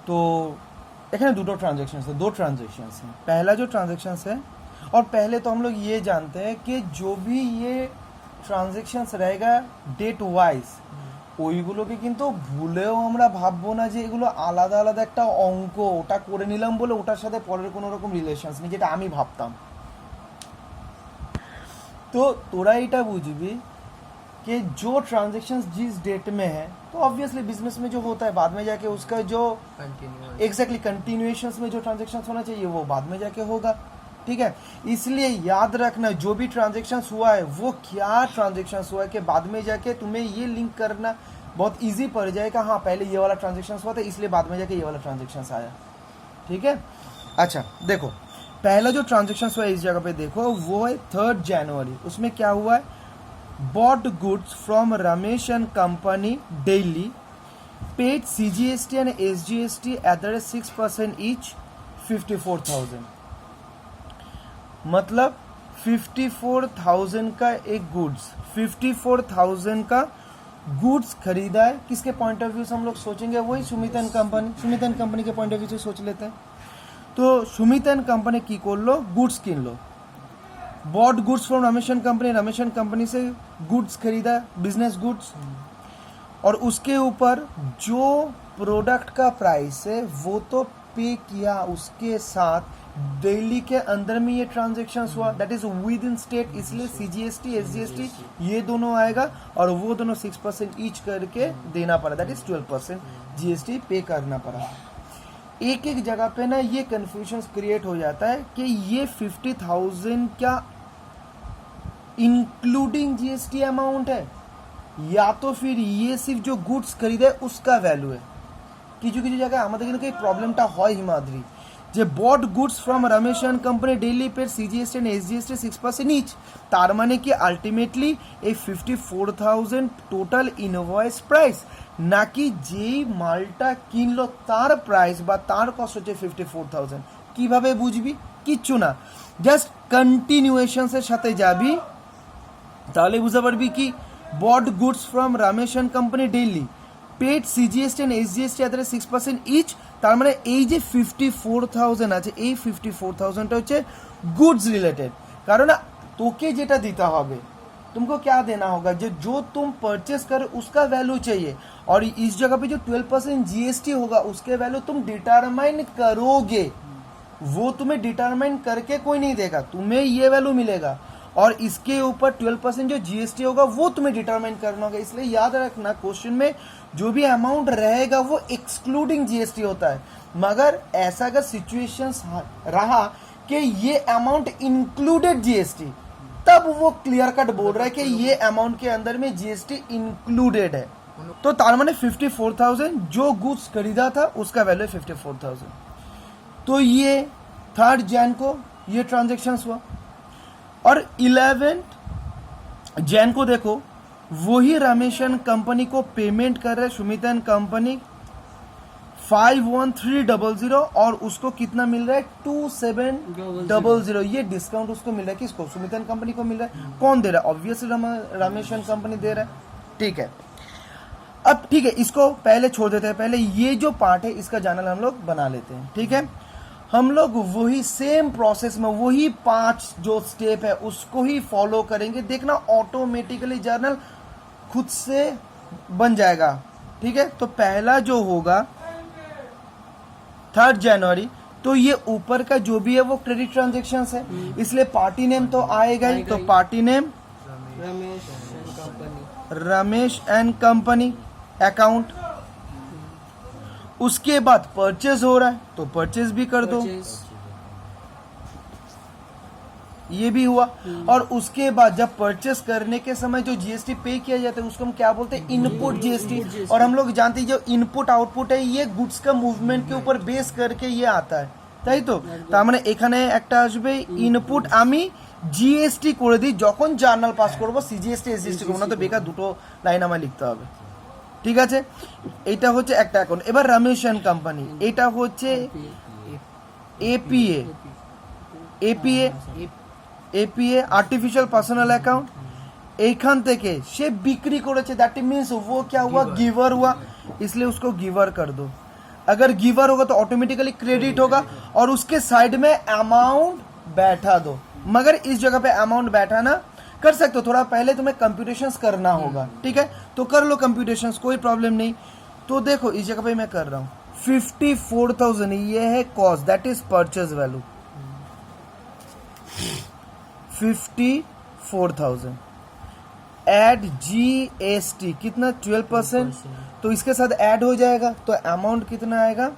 तो এখানে দুটো ट्रांजैक्शंस है, दो ट्रांजैक्शंस हैं। पहला जो ट्रांजैक्शंस है, और पहले तो हम लोग ये जानते हैं कि जो भी ये ट्रांजैक्शंस रहेगा डेट वाइज ওইগুলোকে কিন্তু ভুলেও আমরা ভাববো না যে এগুলো আলাদা আলাদা একটা অঙ্ক, ওটা করে নিলাম বলে ওটার সাথে পরের কোনো রকম রিলেশনস নেই, যেটা আমি ভাবতাম। तो तोरा এটা বুঝবি कि जो ट्रांजैक्शंस जिस डेट में है, तो ऑब्वियसली बिजनेस में जो होता है बाद में जाके उसका जो एग्जैक्टली कंटिन्यूएशंस में जो ट्रांजैक्शंस होना चाहिए वो बाद में जाके होगा, ठीक है। इसलिए याद रखना जो भी ट्रांजैक्शंस हुआ है वो क्या ट्रांजैक्शंस हुआ है कि बाद में जाके तुम्हें ये लिंक करना बहुत इजी पड़ जाएगा। हाँ, पहले ये वाला ट्रांजैक्शंस हुआ था इसलिए बाद में जाके ये वाला ट्रांजैक्शंस आया, ठीक है। अच्छा देखो, पहला जो ट्रांजैक्शंस हुआ है इस जगह पे देखो, वो है 3 जनवरी। उसमें क्या हुआ है, bought goods from Ramesh and company daily, paid CGST and SGST at the rate 6% each, 54,000। मतलब 54,000 का एक गुड्स, 54,000 का गुड्स खरीदा है। किसके पॉइंट ऑफ व्यू से हम लोग सोचेंगे, वही Sumit and company, Sumit and company के पॉइंट ऑफ व्यू से सोच लेते हैं। तो सुमित एंड कंपनी की कर लो, गुड्स किन लो। Bought goods from Ramesh and company, Ramesh and company से गुड्स खरीदा, बिजनेस गुड्स, और उसके ऊपर जो प्रोडक्ट का प्राइस है वो तो पे किया, उसके साथ दिल्ली के अंदर में ये ट्रांजैक्शन हुआ, that is with in state, इसलिए सीजीएसटी एसजीएसटी ये दोनों आएगा और वो दोनों 6% ईच करके देना पड़ा, दैट इज 12% जीएसटी पे करना पड़ा। एक एक जगह पे ना ये कंफ्यूजन क्रिएट हो जाता है कि ये 50,000 क्या इंक्लूडिंग जीएसटी अमाउंट है या तो फिर ये सिर्फ जो गुड्स खरीदे उसका वैल्यू है। কিছু কিছু জায়গায় আমাদের কিন্তু এই প্রবলেমটা হয় হিমাদ্রি, যে bought goods from Ramesh and company duly paid CGST and SGST 6% each, তার মানে কি আলটিমেটলি এই 54,000 টোটাল ইনভয়েস প্রাইস, নাকি যেই মালটা কিনলো তার প্রাইস বা তার কস্ট হচ্ছে 54,000। কিভাবে বুঝবি? কিচ্ছু না, জাস্ট কন্টিনিউয়েশনসের সাথে যাবি, তাহলে বুঝতে পারবি কি bought goods from Ramesh and company duly paid CGST and SGST এত 6% ইচ, তার মানে এই যে 54,000 আছে এই 54,000টা হচ্ছে गुड्स रिलेटेड। कारण तोके जेटा देता होगा, तुमको क्या देना होगा, जो तुम परचेस कर उसका वैल्यू चाहिए, और इस जगह पे जो 12% जीएसटी होगा उसके वैल्यू तुम डिटरमाइन करोगे, वो तुम्हें डिटरमाइन करके कोई नहीं देगा, तुम्हें ये वैल्यू मिलेगा, और इसके ऊपर 12% जो जीएसटी होगा वो तुम्हें डिटरमाइन करना होगा। इसलिए याद रखना क्वेश्चन में जो भी अमाउंट रहेगा वो एक्सक्लूडिंग जीएसटी होता है, मगर ऐसा अगर सिचुएशन रहा कि ये अमाउंट इंक्लूडेड जीएसटी, तब वो क्लियर कट बोल रहा है कि ये अमाउंट के अंदर में जीएसटी इंक्लूडेड है। तो तार माने 54,000 जो गुड्स खरीदा था उसका वैल्यू 54,000। तो ये 3 जैन को ये ट्रांजेक्शन हुआ, और 11 जैन को देखो वही रमेश एंड कंपनी को पेमेंट कर रहे सुमित एंड कंपनी 51300, और उसको कितना मिल रहा है 2700। ये डिस्काउंट उसको मिल रहा है, किसको? सुमित एंड कंपनी को मिल रहा है। कौन दे रहा है? ऑब्वियसली रमेश एंड कंपनी दे रहा है, ठीक है। अब ठीक है, इसको पहले छोड़ देते हैं, पहले ये जो पार्ट है इसका जर्नल हम लोग बना लेते हैं, ठीक है। हम लोग वही सेम प्रोसेस में वही 5 जो स्टेप है उसको ही फॉलो करेंगे, देखना ऑटोमेटिकली जर्नल खुद से बन जाएगा, ठीक है। तो पहला जो होगा 3 जनवरी, तो ये ऊपर का जो भी है वो क्रेडिट ट्रांजेक्शन है, इसलिए पार्टी नेम तो आएगा ही, तो party name Ramesh and company account. उसके बाद परचेज हो रहा है तो परचेज भी कर दो, ये भी हुआ। और उसके बाद जब परचेस करने के समय जो जीएसटी पे किया जाता है उसको हम क्या बोलते हैं? Input GST. और हम लोग जानते हैं जो इनपुट आउटपुट है ये गुड्स का मूवमेंट के ऊपर बेस करके ये आता है, তাই তো। তার মানে এখানে একটা আসবে ইনপুট, আমি জিএসটি করে দিই যখন জার্নাল পাস করব, সিজিএসটি এসজিএসটি করব না, তো বেকার দুটো লাইন আমায় লিখতে হবে, ঠিক আছে। এটা হচ্ছে একটা অ্যাকাউন্ট। এবার রমেশ এন্ড কোম্পানি, এটা হচ্ছে APA, APA APA artificial personal account. এইখান থেকে সে বিক্রি করেছে, दैट मीन्स वो क्या हुआ? गिवर हुआ, इसलिए उसको गिवर कर दो। अगर गिवर होगा तो ऑटोमेटिकली क्रेडिट होगा, और उसके साइड में अमाउंट बैठा दो। मगर इस जगह पे अमाउंट बैठाना कर सकते हो, थोड़ा पहले तुम्हें कंप्यूटेशंस करना होगा, ठीक है, तो कर लो कंप्यूटेशंस, कोई प्रॉब्लम नहीं। तो देखो इस जगह पे मैं कर रहा हूं 54,000, ये है cost, that is purchase value 54,000। Add GST कितना 12%, तो इसके साथ ऐड हो जाएगा, तो अमाउंट कितना आएगा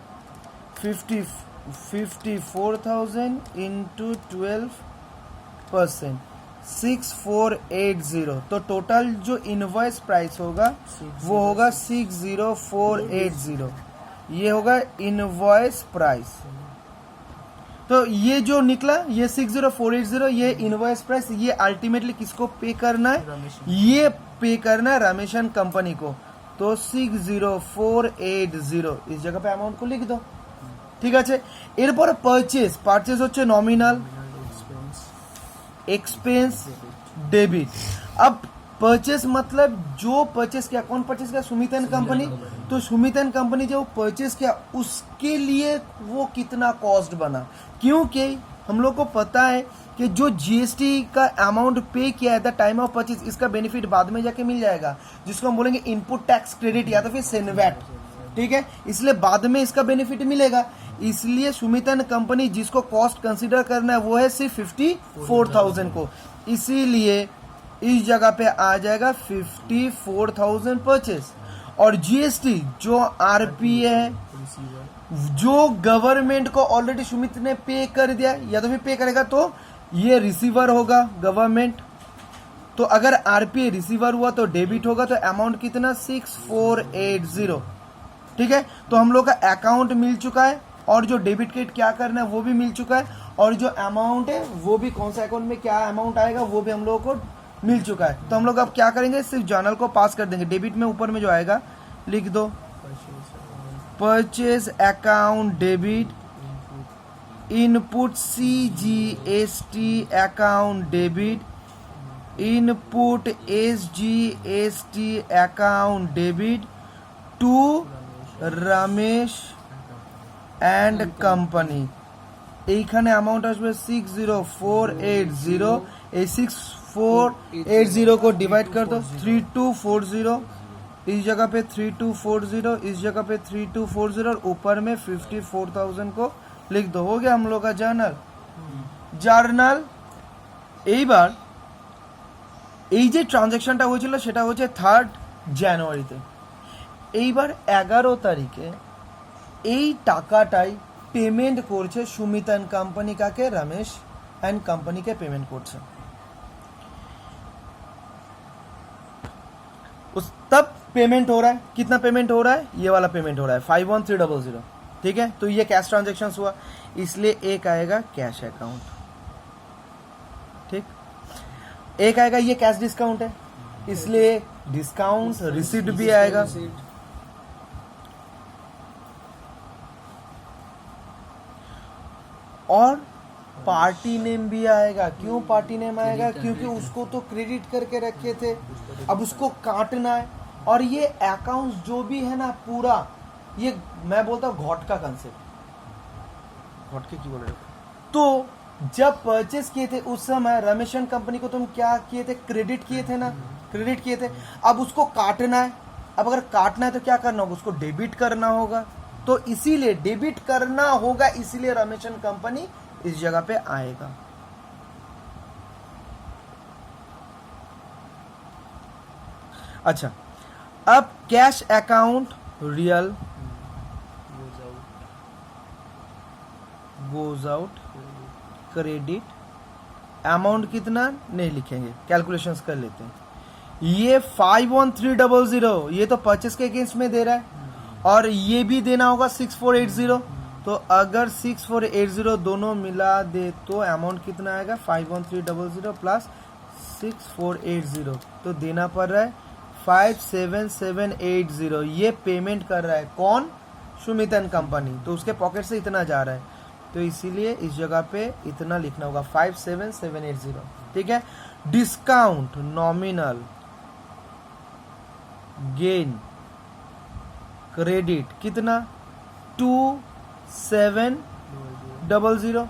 54,000 इंटू 12%, 6480। तो टोटल जो इनवॉइस प्राइस होगा वो होगा 60480, ये होगा इनवॉइस प्राइस। तो ये जो निकला ये 60480, ये इनवॉइस प्राइस, ये अल्टीमेटली किसको पे करना है, ये पे करना है रमेशन कंपनी को। तो 60480 इस जगह पे अमाउंट को लिख दो, ঠিক আছে। এরপর পারচেজ হচ্ছে নমিনাল, एक्सपेंस डेबिट। अब परचेस मतलब जो परचेस किया, कौन परचेस किया, सुमित एंड कंपनी। तो सुमित एंड कंपनी जो परचेस किया उसके लिए वो कितना कॉस्ट बना, क्योंकि हम लोग को पता है कि जो जीएसटी का अमाउंट पे किया है द टाइम ऑफ परचेस, इसका बेनिफिट बाद में जाके मिल जाएगा, जिसको हम बोलेंगे इनपुट टैक्स क्रेडिट या तो फिर सेनवैट, ठीक है, इसलिए बाद में इसका बेनिफिट मिलेगा। इसलिए सुमित एंड कंपनी जिसको कॉस्ट कंसीडर करना है वो है सिर्फ 54,000 को, इसीलिए इस जगह पे आ जाएगा 54,000 परचेस। और जीएसटी जो आरपीए है, जो गवर्नमेंट को ऑलरेडी सुमित ने पे कर दिया या तो फिर पे करेगा, तो ये रिसीवर होगा गवर्नमेंट। तो अगर आरपीए रिसीवर हुआ तो डेबिट होगा, तो अमाउंट कितना 6480, ठीक है। तो हम लोग का अकाउंट मिल चुका है, और जो डेबिट क्रेडिट क्या करना है वो भी मिल चुका है, और जो अमाउंट है वो भी कौन सा अकाउंट में क्या अमाउंट आएगा वो भी हम लोगों को मिल चुका है। तो हम लोग अब क्या करेंगे, सिर्फ जर्नल को पास कर देंगे। डेबिट में ऊपर में जो आएगा लिख दो purchase account debit, input CGST account debit, input SGST account debit to Ramesh and company. এইখানে অ্যামাউন্ট আসবে 60480, এই 6480 को डिवाइड कर दो 3240, इस जगह पे 3240, इस जगह पे 3240, और ऊपर में 54,000 को लिख दो। हो गया हम लोग का জার্নাল। এইবার এই যে ট্রানজ্যাকশনটা হয়েছিল সেটা হচ্ছে 3 জানুয়ারিতে। এইবার 11 তারিখে এই টাকাটাই পেমেন্ট করছে সুমিত एंड कंपनी কাকে, रमेश एंड कंपनी के पेमेंट করছে। उस तब पेमेंट हो रहा है, कितना पेमेंट हो रहा है, ये वाला पेमेंट हो रहा है 51300, ठीक है। तो ये कैश ट्रांजैक्शन हुआ, इसलिए एक आएगा कैश अकाउंट, ठीक, एक आएगा ये कैश डिस्काउंट है, इसलिए डिस्काउंट रिसीट भी आएगा, और पार्टी नेम भी आएगा। क्यों पार्टी नेम आएगा, क्योंकि उसको तो क्रेडिट करके रखे थे, अब उसको काटना है। और ये अकाउंट्स जो भी है ना पूरा, ये मैं बोलता हूँ घॉट का कंसेप्ट, घॉट के क्यों बोल रहे हो। तो जब परचेस किए थे उस समय रमेश एंड कंपनी को तुम क्या किए थे, क्रेडिट किए थे ना, क्रेडिट किए थे। अब उसको काटना है, अब अगर काटना है तो क्या करना होगा, उसको डेबिट करना होगा। तो इसीलिए डेबिट करना होगा, इसीलिए रमेश एंड कंपनी इस जगह पे आएगा। अच्छा, अब cash account real goes out, credit amount कितना नहीं लिखेंगे, कैलकुलेशंस कर लेते हैं। ये 51300 ये तो परचेस के अगेंस्ट में दे रहा है, और ये भी देना होगा 6480। तो अगर 6480 दोनों मिला दे तो अमाउंट कितना आएगा 51300 प्लस 6480, तो देना पड़ रहा है 57780। ये पेमेंट कर रहा है कौन, सुमित एंड कंपनी, तो उसके पॉकेट से इतना जा रहा है, तो इसीलिए इस जगह पे इतना लिखना होगा 57780, ठीक है। डिस्काउंट नॉमिनल गेन क्रेडिट कितना 2700,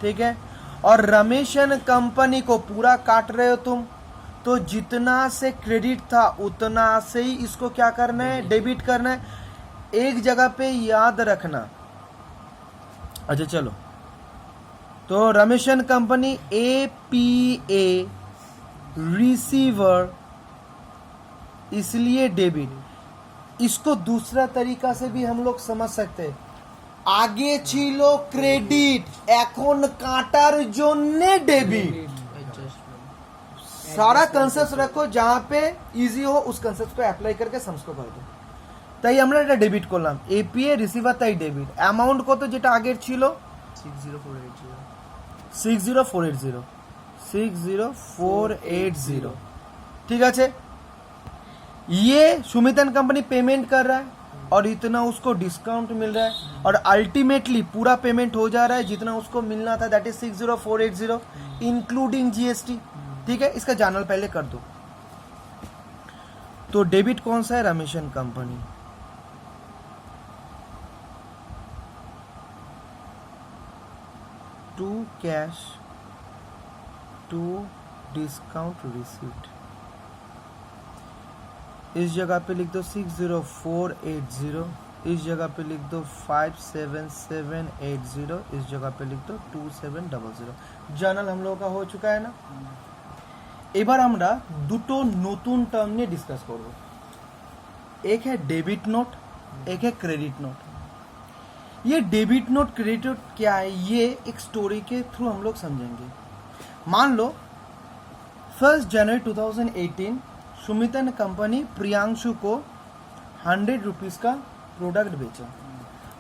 ठीक है। और रमेशन कंपनी को पूरा काट रहे हो तुम, तो जितना से क्रेडिट था उतना से ही इसको क्या करना है, डेबिट करना है। एक जगह पे याद रखना। अच्छा चलो, तो रमेशन कंपनी APA रिसीवर, इसलिए डेबिट। इसको दूसरा तरीका से भी हम लोग समझ सकते हैं। আগে ছিল ক্রেডিট, এখন কাটার জন্যে ডেবিট। सारा कंसेप्ट रखो जहां पे इजी हो, उस कंसेप्ट को अप्लाई करके समझ को कर दो। তাই আমরা এটা ডেবিট করলাম, এপিএ রিসিভার তাই ডেবিট। অ্যামাউন্ট কত যেটা আগের ছিল 60480, ঠিক আছে। ये सुमितन कंपनी पेमेंट कर रहा है और इतना उसको डिस्काउंट मिल रहा है, और अल्टीमेटली पूरा पेमेंट हो जा रहा है जितना उसको मिलना था, दैट इज 60480 इंक्लूडिंग जीएसटी, ठीक है। इसका जर्नल पहले कर दो। तो डेबिट कौन सा है, Ramesh and company. To cash to discount receipt, इस जगह पे लिख दो 60480, इस जगह पे लिख दो 57780, इस जगह पे लिख दो 2700। জার্নাল हम लोगों का हो चुका है ना। এবার আমরা দুটো নতুন টার্ম নিয়ে ডিসকাস করব। एक है डेबिट नोट, एक है क्रेडिट नोट। ये डेबिट नोट क्रेडिट नोट क्या है, ये एक स्टोरी के थ्रू हम लोग समझेंगे। मान लो 1 जनवरी 2018 सुमितन कंपनी प्रियांशु को 100 रुपीज का प्रोडक्ट बेचा।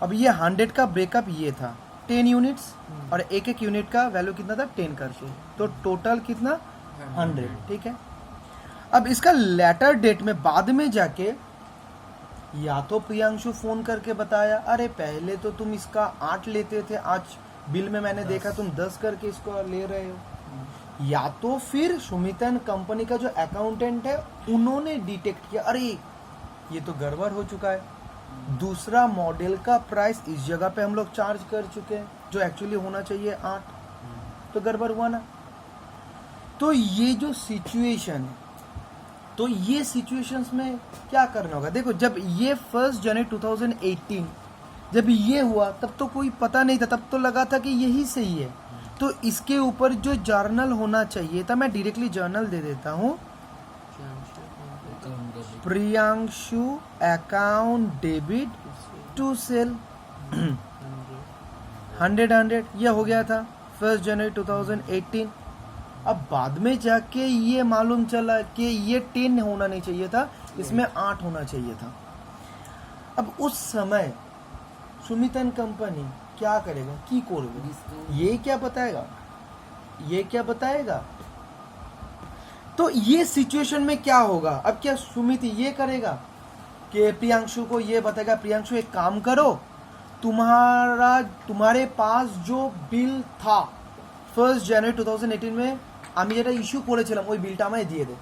अब ये 100 का ब्रेकअप ये था 10 यूनिट्स, और एक एक यूनिट का वैल्यू कितना था 10 करके, तो टोटल कितना 100, ठीक है। अब इसका लेटर डेट में बाद में जाके या तो प्रियांशु फोन करके बताया, अरे पहले तो तुम इसका 8 लेते थे, आज बिल में मैंने देखा तुम 10 करके इसको ले रहे हो। या तो फिर सुमितन कंपनी का जो अकाउंटेंट है उन्होंने डिटेक्ट किया, अरे ये तो गड़बड़ हो चुका है, दूसरा मॉडल का प्राइस इस जगह पे हम लोग चार्ज कर चुके हैं जो एक्चुअली होना चाहिए 8, तो गड़बड़ हुआ ना। तो ये जो सिचुएशन है, तो ये सिचुएशंस में क्या करना होगा। देखो जब ये 1 जनवरी 2018 जब ये हुआ तब तो कोई पता नहीं था, तब तो लगा था कि यही सही है। तो इसके ऊपर जो जर्नल होना चाहिए था, मैं डायरेक्टली जर्नल दे देता हूँ, Priyanshu account debit to sale 100, ये हो गया था 1 जनवरी 2018। अब बाद में जाके ये मालूम चला कि ये 10 होना नहीं चाहिए था, इसमें 8 होना चाहिए था। अब उस समय सुमितन कंपनी क्या करेगा, की करবে, ये क्या बताएगा, ये क्या बताएगा। तो ये सिचुएशन में क्या होगा, अब क्या सुमित ये करेगा कि प्रियांशु को ये बताएगा, प्रियांशु एक काम करो, तुम्हारे पास जो बिल था 1 जनवरी 2018 में আমি যেটা ইস্যু করেছিলাম ওই বিলটা আমায় দিয়ে দে।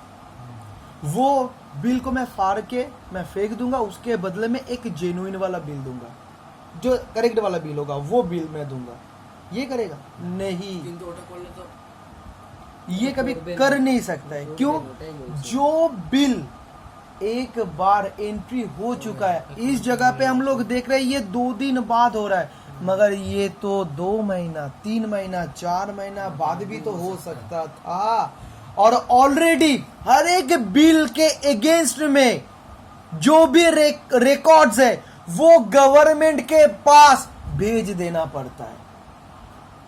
वो बिल को मैं फाड़ के मैं फेंक दूंगा, उसके बदले में एक जेन्युइन वाला बिल दूंगा, जो करेक्ट वाला बिल होगा वो बिल मैं दूंगा। ये करेगा नहीं, ये कभी कर नहीं सकता है। क्यों, जो बिल एक बार एंट्री हो चुका है, इस जगह पे हम लोग देख रहे हैं ये 2 दिन बाद हो रहा है, मगर ये तो 2 महीना 3 महीना 4 महीना बाद भी तो हो सकता था। और ऑलरेडी हर एक बिल के अगेंस्ट में जो भी रिकॉर्ड्स है वो गवर्नमेंट के पास भेज देना पड़ता है।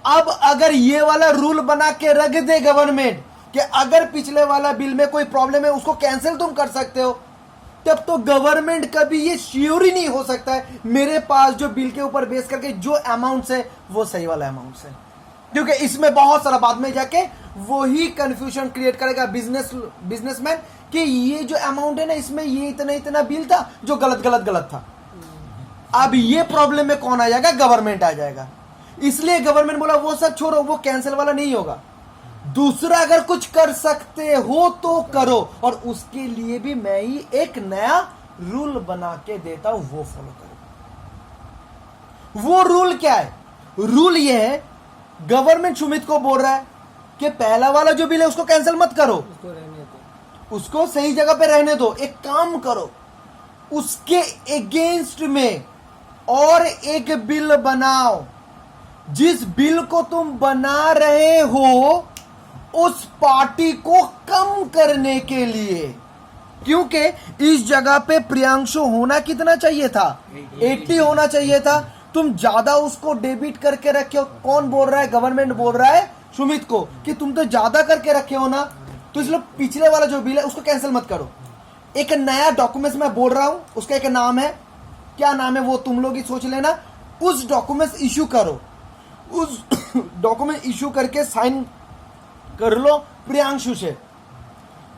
अब अगर ये वाला रूल बना के रख दे गवर्नमेंट कि अगर पिछले वाला बिल में कोई प्रॉब्लम है उसको कैंसिल तुम कर सकते हो, तब तो गवर्नमेंट कभी ये श्योर ही नहीं हो सकता है मेरे पास जो बिल के ऊपर बेस करके जो अमाउंट है वो सही वाला अमाउंट है, क्योंकि इसमें बहुत सारा बाद में जाके वही कंफ्यूजन क्रिएट करेगा बिजनेसमैन कि ये जो अमाउंट है ना इसमें ये इतना इतना बिल था जो गलत था। अब ये प्रॉब्लम में कौन आ जाएगा, गवर्नमेंट आ जाएगा। इसलिए गवर्नमेंट बोला वो सब छोड़ो, वो कैंसिल वाला नहीं होगा, दूसरा अगर कुछ कर सकते हो तो करो, और उसके लिए भी मैं ही एक नया रूल बना के देता हूं, वो फॉलो करो। वो रूल क्या है? रूल ये है, गवर्नमेंट सुमित को बोल रहा है कि पहला वाला जो बिल है उसको कैंसिल मत करो, उसको सही जगह पे रहने दो। एक काम करो, उसके अगेंस्ट में और एक बिल बनाओ। जिस बिल को तुम बना रहे हो उस पार्टी को कम करने के लिए, क्योंकि इस जगह पे प्रियांशु होना कितना चाहिए था? 80 होना चाहिए था। तुम ज्यादा उसको डेबिट करके रखे हो। कौन बोल रहा है? गवर्नमेंट बोल रहा है सुमित को कि तुम तो ज्यादा करके रखे हो ना, तो इसलिए पिछले वाला जो बिल है उसको कैंसिल मत करो। एक नया डॉक्यूमेंट्स मैं बोल रहा हूं, उसका एक नाम है, क्या नाम है वो तुम लोग ही सोच लेना। उस डॉक्यूमेंट्स इश्यू करो, उस डॉक्यूमेंट इश्यू करके साइन कर लो प्रियांशु से।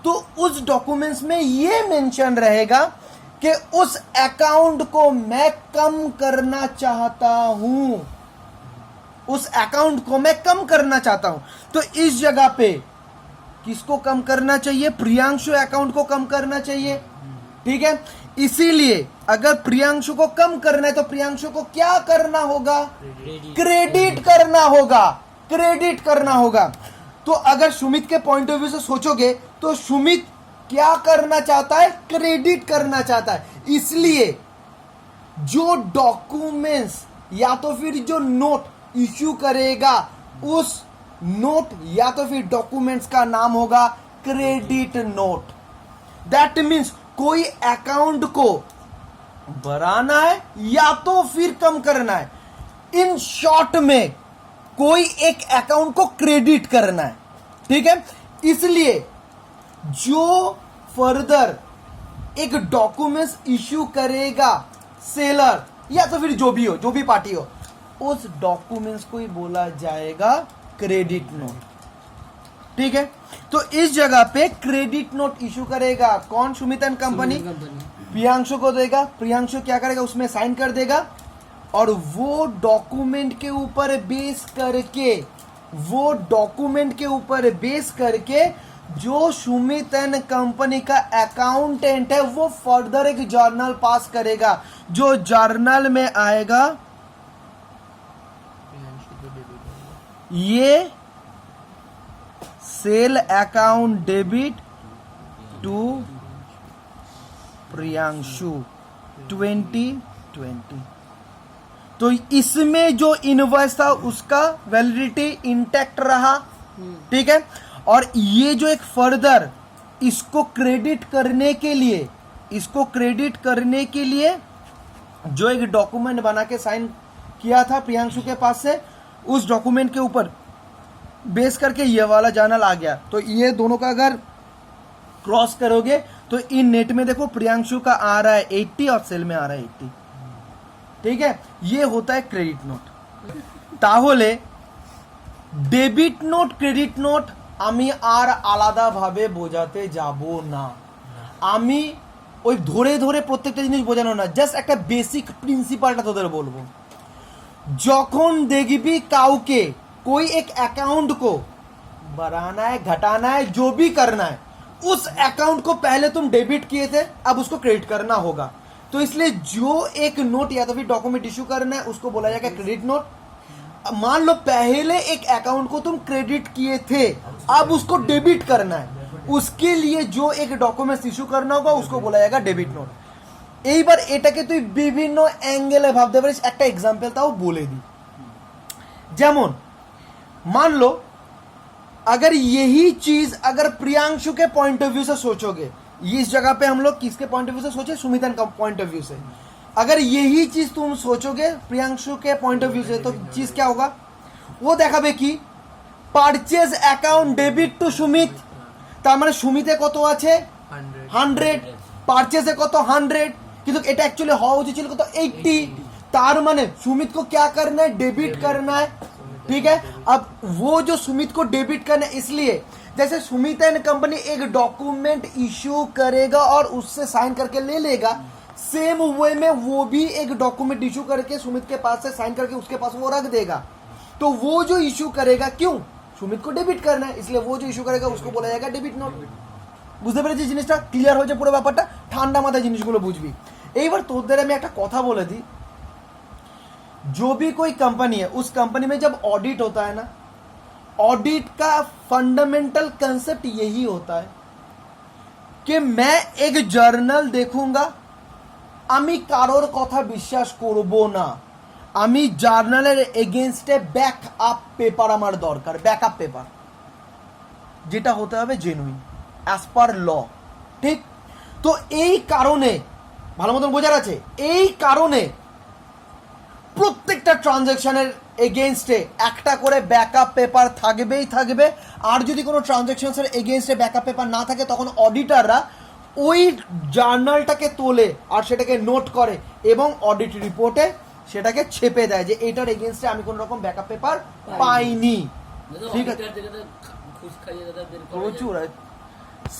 तो उस डॉक्यूमेंट्स में ये मेंशन रहेगा कि उस अकाउंट को मैं कम करना चाहता हूं, उस अकाउंट को मैं कम करना चाहता हूं। तो इस जगह पे किसको कम करना चाहिए? प्रियांशु अकाउंट को कम करना चाहिए, ठीक है। इसीलिए अगर प्रियांशु को कम करना है तो प्रियांशु को क्या करना होगा? क्रेडिट करना होगा, क्रेडिट करना होगा। तो अगर सुमित के पॉइंट ऑफ व्यू से सोचोगे तो सुमित क्या करना चाहता है? क्रेडिट करना चाहता है। इसलिए जो डॉक्यूमेंट्स या तो फिर जो नोट इश्यू करेगा उस नोट या तो फिर डॉक्यूमेंट्स का नाम होगा क्रेडिट नोट। दैट मीन्स कोई अकाउंट को बढ़ाना है या तो फिर कम करना है। इन शॉर्ट में कोई एक अकाउंट को क्रेडिट करना है, ठीक है। इसलिए जो फर्दर एक डॉक्यूमेंट्स इश्यू करेगा सेलर या तो फिर जो भी हो, जो भी पार्टी हो, उस डॉक्यूमेंट्स को ही बोला जाएगा क्रेडिट नोट, ठीक है। तो इस जगह पे क्रेडिट नोट इश्यू करेगा कौन? Sumit and company. प्रियांशु को देगा, प्रियांशु क्या करेगा? उसमें साइन कर देगा और वो डॉक्यूमेंट के ऊपर बेस करके, वो डॉक्यूमेंट के ऊपर बेस करके जो सुमित एंड कंपनी का अकाउंटेंट है वो फर्दर एक जर्नल पास करेगा। जो जर्नल में आएगा ये sale account debit to Priyanshu 2020। तो इसमें जो इनवॉइस था उसका वैलिडिटी इंटैक्ट रहा, ठीक है। और ये जो एक फर्दर इसको क्रेडिट करने के लिए, इसको क्रेडिट करने के लिए जो एक डॉक्यूमेंट बना के साइन किया था प्रियांशु के पास से, उस डॉक्यूमेंट के ऊपर बेस करके ये वाला जर्नल आ गया। तो ये दोनों का अगर क्रॉस करोगे तो इन नेट में देखो प्रियांशु का आ रहा है 80 और सेल में आ रहा है 80, ठीक है। ये होता है क्रेडिट नोट। তাহলে ডেবিট নোট ক্রেডিট নোট আমি আর আলাদাভাবে বোঝাতে যাব না। আমি ওই ধরে ধরে প্রত্যেকটা জিনিস বোঝানো না, জাস্ট একটা বেসিক প্রিন্সিপালটা তোদের বলবো। যখন देखबी কাউকে कोई एक अकाउंट को बढ़ाना है, घटाना है, जो भी करना है, उस अकाउंट को पहले तुम डेबिट किए थे, अब उसको क्रेडिट करना होगा। तो इसलिए जो एक नोट या तो फिर डॉक्यूमेंट इश्यू करना है उसको बोला जाएगा क्रेडिट नोट। मान लो पहले एक अकाउंट को तुम क्रेडिट किए थे, अब उसको डेबिट करना है, उसके लिए जो एक डॉक्यूमेंट इश्यू करना होगा उसको बोला जाएगा डेबिट नोट। এইবার এটাকে তুই বিভিন্ন অ্যাঙ্গেলে ভাবতে পারিস। একটা এক্সাম্পল তাও বলে দিই, যেমন मान लो अगर यही चीज अगर प्रियांशु के पॉइंट ऑफ व्यू से सोचोगे, इस जगह पे हम लोग किसके पॉइंट ऑफ व्यू से सोचे? सुमितन का पॉइंट ऑफ व्यू से। अगर यही चीज तुम सोचोगे प्रियांशु के पॉइंट ऑफ व्यू से तो चीज क्या होगा? वो देखाबे कि purchase account debit two Sumit, তার মানে সুমিতে কত আছে 100, পারচেজে কত 100, কিন্তু এটা অ্যাকচুয়ালি হওয়া উচিত ছিল কত 80। তার মানে সুমিত को क्या करना है? डेबिट करना है, ठीक है। अब वो जो सुमित को डेबिट करना है, इसलिए जैसे सुमित एंड कंपनी एक डॉक्यूमेंट इश्यू करेगा और उससे साइन करके ले लेगा, सेम वे में वो भी एक डॉक्यूमेंट इश्यू करके सुमित के पास से साइन करके उसके पास वो रख देगा। तो वो जो इश्यू करेगा, क्यों? सुमित को डेबिट करना है, इसलिए वो जो इश्यू करेगा उसको बोला जाएगा डेबिट नोट। বুঝতে পেরেছি জিনিসটা? ক্লিয়ার হয়েছে পুরো ব্যাপারটা? ঠান্ডা মাথায় জিনিসগুলো বুঝবি। এইবার তোদের আমি একটা কথা বলে দিই, जो भी कोई कंपनी है उस कंपनी में जब ऑडिट होता है ना, ऑडिट का फंडामेंटल कंसेप्ट यही होता है कि मैं एक জার্নাল দেখুঙ্গা, আমি কারোর কথা বিশ্বাস করব না, আমি জার্নালের এগেইনস্টে ব্যাক আপ পেপার আমার দরকার, ব্যাক আপ পেপার যেটা হতে হবে জেনুইন অ্যাজ পার ল। ঠিক তো এই কারণে ভালো মতন বোঝার আছে, এই কারণে প্রত্যেকটা ট্রানজ্যাকশনের এগেইনস্টে একটা করে ব্যাকআপ পেপার থাকবেই থাকবে। আর যদি কোনো ট্রানজ্যাকশনসের এগেইনস্টে ব্যাকআপ পেপার না থাকে তখন অডিটররা ওই জার্নালটাকে তোলে আর সেটাকে নোট করে এবং অডিট রিপোর্টে সেটাকে ছেপে দেয় যে এটার এগেইনস্টে আমি কোনো রকম ব্যাকআপ পেপার পাইনি। ঠিক আছে, প্রচুর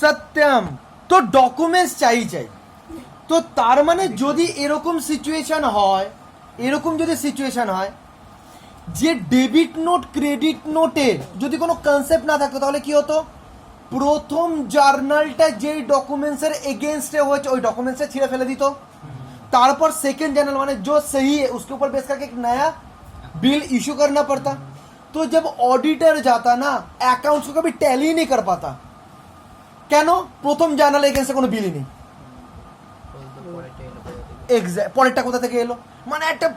সত্যম। তো ডকুমেন্টস চাই। তো তার মানে যদি এরকম সিচুয়েশন হয়, এরকম যদি সিচুয়েশন হয় যে ডেবিট নোট ক্রেডিট নোটের যদি কোনো কনসেপ্ট না থাকতো তাহলে কি হতো, প্রথম জার্নালটা যেই ডকুমেন্টসের এগেইনস্টে হয়েছে ওই ডকুমেंट्स ছিঁড়ে ফেলে দিত, তারপর सेकंड जर्नल माने जो सही है उसके ऊपर बेस करके एक नया बिल इशू करना पड़ता। तो जब ऑडिटर जाता ना अकाउंट्स को कभी टैली नहीं कर पाता, কেন, প্রথম জার্নাল এগেইনস্টে কোনো বিলই নেই, এক্স্যাক্ট পরেরটা কোথা থেকে এলো, মানে একটা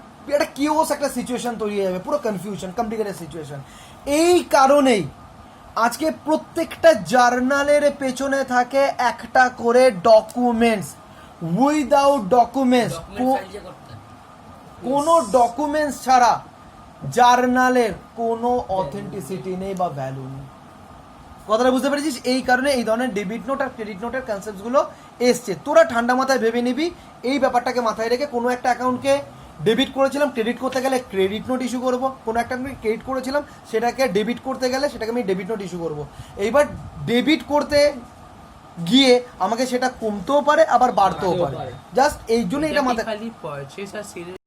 কিওস একটা সিচুয়েশন তৈরি হয়ে যাবে, পুরো কনফিউশন, কমপ্লিকেটেড সিচুয়েশন। এই কারণেই আজকে প্রত্যেকটা জার্নালের পেছনে থাকে একটা করে ডকুমেন্টস। উইদাউট ডকুমেন্টস, কোনো ডকুমেন্টস ছাড়া জার্নালের কোনো অথেন্টিসিটি নেই বা ভ্যালু নেই। কথাটা বুঝতে পেরেছিস? এই কারণে এই ধরনের ডেবিট নোট আর ক্রেডিট নোটের কনসেপ্টগুলো এসছে। তোরা ঠান্ডা মাথায় ভেবে নিবি, এই ব্যাপারটাকে মাথায় রেখে কোনো একটা অ্যাকাউন্টকে ডেবিট করেছিলাম, ক্রেডিট করতে গেলে ক্রেডিট নোট ইস্যু করবো, কোনো একটা আমি ক্রেডিট করেছিলাম সেটাকে ডেবিট করতে গেলে সেটাকে আমি ডেবিট নোট ইস্যু করবো। এইবার ডেবিট করতে গিয়ে আমাকে সেটা কমতেও পারে আবার বাড়তেও পারে, জাস্ট এই জন্য এটা মাথায়।